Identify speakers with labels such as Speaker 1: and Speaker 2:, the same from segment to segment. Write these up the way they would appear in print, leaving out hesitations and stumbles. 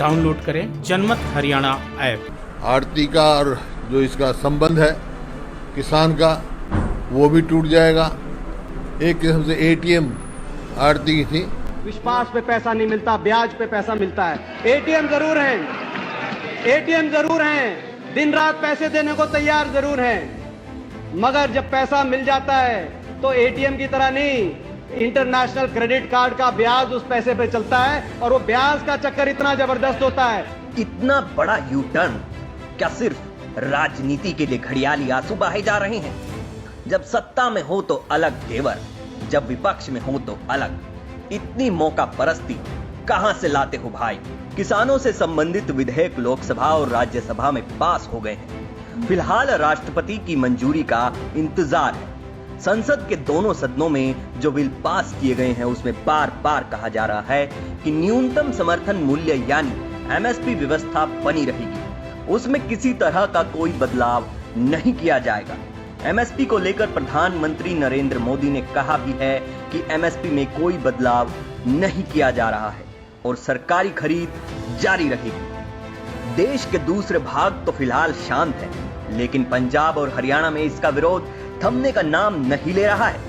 Speaker 1: Download करें जनमत Haryana app.
Speaker 2: आड़ती का और जो इसका संबंध है किसान का वो भी टूट जाएगा। एक किस्म से एटीएम आड़ती की थी।
Speaker 3: विश्वास पे पैसा नहीं मिलता, ब्याज पे पैसा मिलता है। एटीएम जरूर हैं, दिन रात पैसे देने को तैयार जरूर हैं, मगर जब पैसा मिल जाता है तो एटीएम की तरह नहीं, इंटरनेशनल क्रेडिट कार्ड का ब्याज उस पैसे पे चलता है और वो ब्याज का चक्कर इतना जबरदस्त होता है।
Speaker 4: इतना बड़ा यू टर्न क्या सिर्फ राजनीति के लिए घड़ियाली आंसू बहाए जा रहे हैं? जब सत्ता में हो तो अलग तेवर, जब विपक्ष में हो तो अलग। इतनी मौका परस्ती कहां से लाते हो भाई? किसानों से संबंधित विधेयक लोकसभा और राज्यसभा में पास हो गए हैं। फिलहाल राष्ट्रपति की मंजूरी का इंतजार है। संसद के दोनों सदनों में जो बिल पास किए गए हैं उसमें बार बार कहा जा रहा है कि न्यूनतम समर्थन मूल्य यानी एमएसपी व्यवस्था बनी रहेगी, उसमें किसी तरह का कोई बदलाव नहीं किया जाएगा। एमएसपी को लेकर प्रधानमंत्री नरेंद्र मोदी ने कहा भी है कि एमएसपी में कोई बदलाव नहीं किया जा रहा है और सरकारी खरीद जारी रहेगी। देश के दूसरे भाग तो फिलहाल शांत है, लेकिन पंजाब और हरियाणा में इसका विरोध थमने का नाम नहीं ले रहा है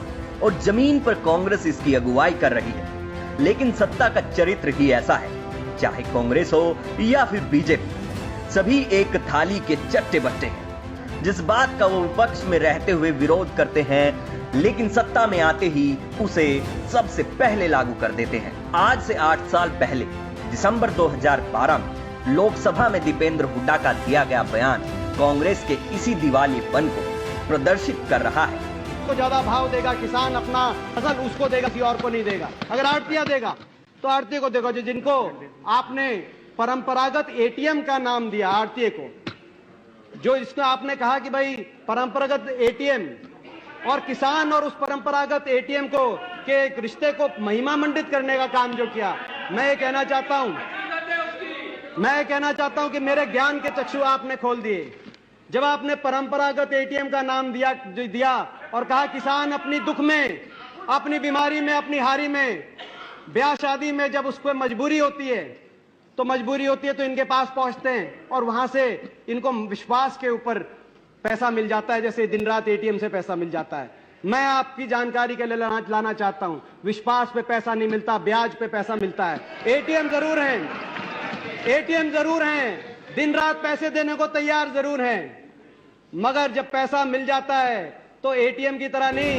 Speaker 4: और जमीन पर कांग्रेस इसकी अगुवाई कर रही है। लेकिन सत्ता का चरित्र ही ऐसा है, चाहे कांग्रेस हो या फिर बीजेपी, सभी एक थाली के चट्टे बट्टे हैं। जिस बात का वो विपक्ष में रहते हुए विरोध करते हैं, लेकिन सत्ता में आते ही उसे सबसे पहले लागू कर देते हैं। आज से 8 साल पहले दिसंबर 2012 में लोकसभा में दीपेंद्र हुड्डा का दिया गया बयान कांग्रेस के इसी दिवालियेपन को प्रदर्शित कर रहा है।
Speaker 3: को ज्यादा भाव देगा किसान, अपना फसल उसको देगा, किसी और को नहीं देगा। अगर आड़तिया देगा तो आड़ती को देखो, जो जिनको आपने परंपरागत एटीएम का नाम दिया आड़ती को, जो इसको आपने कहा कि भाई परंपरागत एटीएम और किसान और उस परंपरागत एटीएम को के एक रिश्ते को महिमा मंडित करने का काम जो किया, मैं ये कहना चाहता हूं कि मेरे ज्ञान के चक्षु आपने खोल दिए। जब आपने परंपरागत एटीएम का नाम दिया और कहा किसान अपनी दुख में, अपनी बीमारी में, अपनी हारी में, ब्याह शादी में जब उसको मजबूरी होती है तो इनके पास पहुंचते हैं और वहां से इनको विश्वास के ऊपर पैसा मिल जाता है, जैसे दिन रात एटीएम से पैसा मिल जाता है। मैं आपकी जानकारी के लिए लाना चाहता हूं, विश्वास पे पैसा नहीं मिलता, ब्याज पे पैसा मिलता है। एटीएम जरूर हैं, दिन रात पैसे देने को तैयार जरूर हैं, मगर जब पैसा मिल जाता है तो एटीएम की तरह नहीं,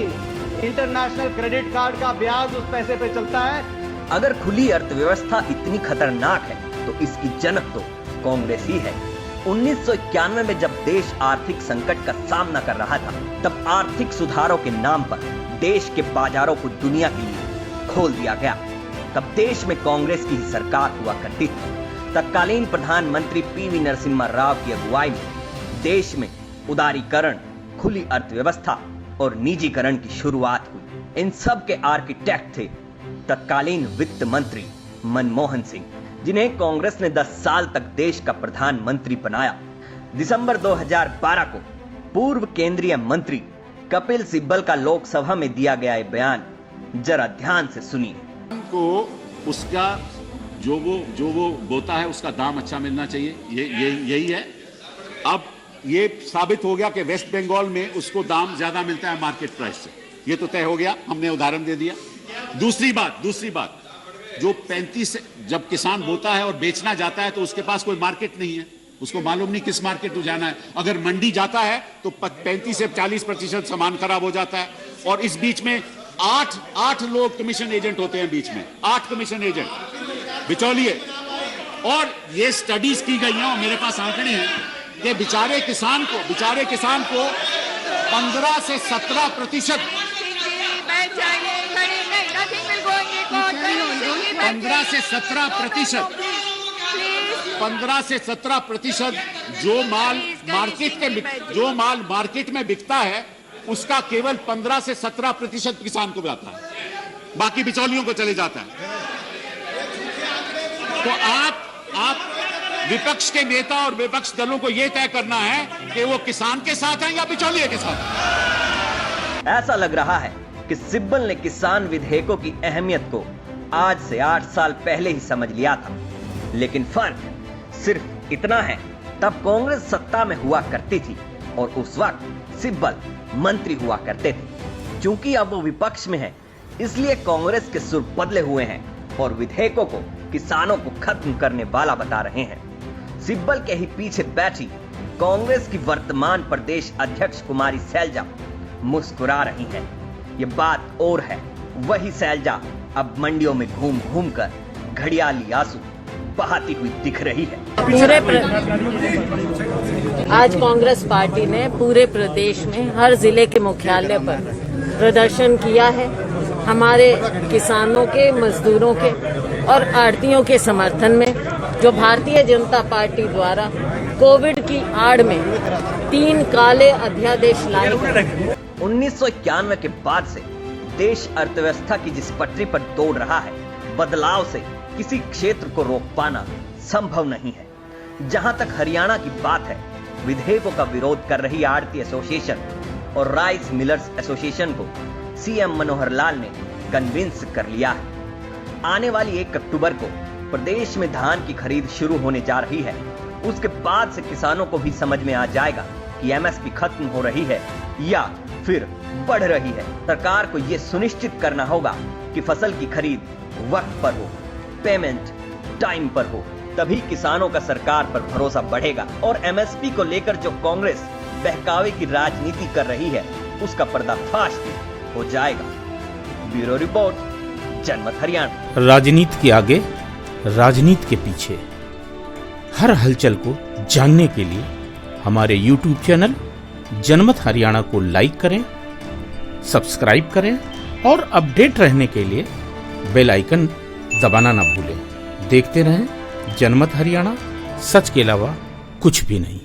Speaker 3: इंटरनेशनल क्रेडिट कार्ड का ब्याज उस पैसे पे चलता है।
Speaker 4: अगर खुली अर्थव्यवस्था इतनी खतरनाक है तो इसकी जनक तो कांग्रेस ही है। 1991 में जब देश आर्थिक संकट का सामना कर रहा था, तब आर्थिक सुधारों के नाम पर देश के बाजारों को दुनिया के लिए खोल दिया गया। तब देश में कांग्रेस की ही सरकार हुआ करती थी। तत्कालीन प्रधानमंत्री पीवी नरसिम्हा राव की अगुवाई में देश में उदारीकरण, खुली अर्थव्यवस्था और निजीकरण की शुरुआत हुई। इन सब के आर्किटेक्ट थे तत्कालीन वित्त मंत्री मनमोहन सिंह, जिन्हें कांग्रेस ने 10 साल तक देश का प्रधानमंत्री बनाया। दिसंबर 2012 को पूर्व केंद्रीय मंत्री कपिल सिब्बल का लोकसभा में दिया गया ये बयान जरा ध्यान से सुनिए।
Speaker 5: को उसका जो वो बोता है उसका दाम अच्छा मिलना चाहिए, यही है। अब ये साबित हो गया कि वेस्ट बंगाल में उसको दाम ज्यादा मिलता है मार्केट प्राइस से, ये तो तय हो गया, हमने उदाहरण दे दिया। दूसरी बात जो 35 जब किसान बोता है और बेचना जाता है तो उसके पास कोई मार्केट नहीं है, उसको मालूम नहीं किस मार्केट में जाना है। अगर मंडी जाता है तो 35 से 40% सामान खराब हो जाता है और इस बीच में 8 लोग कमीशन एजेंट होते हैं, बीच में 8 कमीशन एजेंट बिचौलिए। और ये स्टडीज की गई हैं और मेरे पास आंकड़े हैं कि बेचारे किसान को 15 से 17% 15 से 17% जो माल मार्केट में बिकता है उसका केवल 15 से 17% किसान को जाता है, बाकी बिचौलियों को चले जाता है। तो आप विपक्ष के नेता और विपक्ष दलों को यह तय करना है कि वो किसान के साथ हैं या बिचौलिए के साथ।
Speaker 4: ऐसा लग रहा है कि सिब्बल ने किसान विधेयकों की अहमियत को आज से 8 साल पहले ही समझ लिया था। लेकिन फर्क सिर्फ इतना है, तब कांग्रेस सत्ता में हुआ करती थी और उस वक्त सिब्बल मंत्री हुआ करते थे। क्योंकि अब वो विपक्ष में है, इसलिए कांग्रेस के सुर बदले हुए हैं और विधेयकों को किसानों को खत्म करने वाला बता रहे हैं। सिब्बल के ही पीछे बैठी कांग्रेस की वर्तमान प्रदेश अध्यक्ष कुमारी शैलजा मुस्कुरा रही हैं। ये बात और है, वही शैलजा अब मंडियों में घूम घूम कर घड़ियाली आंसू बहाती हुई दिख रही है।
Speaker 6: आज कांग्रेस पार्टी ने पूरे प्रदेश में हर जिले के मुख्यालय पर प्रदर्शन किया है। हमारे किसानों के, मजदूरों के और आड़तियों के समर्थन में, जो भारतीय जनता पार्टी द्वारा कोविड की आड़ में 3 काले अध्यादेश लाए हैं।
Speaker 4: 1991 के बाद से देश अर्थव्यवस्था की जिस पटरी पर दौड़ रहा है, बदलाव से किसी क्षेत्र को रोक पाना संभव नहीं है। जहां तक हरियाणा की बात है, विधेयकों का विरोध कर रही आड़ती एसोसिएशन और राइस मिलर्स एसोसिएशन को सीएम मनोहर लाल ने कन्विंस कर लिया है। आने वाली 1 अक्टूबर को प्रदेश में धान की खरीद शुरू होने जा रही है। उसके बाद से किसानों को भी समझ में आ जाएगा कि एमएसपी खत्म हो रही है या फिर बढ़ रही है। सरकार को यह सुनिश्चित करना होगा कि फसल की खरीद वक्त पर हो, पेमेंट टाइम पर हो, तभी किसानों का सरकार पर भरोसा बढ़ेगा और एमएसपी को लेकर जो कांग्रेस बहकावे की राजनीति कर रही है, उसका पर्दाफाश भी हो जाएगा। ब्यूरो रिपोर्ट, जनमत हरियाणा।
Speaker 1: राजनीति के आगे, राजनीति के पीछे, हर हलचल को जानने के लिए हमारे YouTube चैनल जनमत हरियाणा को लाइक करें, सब्सक्राइब करें और अपडेट रहने के लिए बेल आइकन दबाना ना भूलें। देखते रहें जनमत हरियाणा, सच के अलावा कुछ भी नहीं।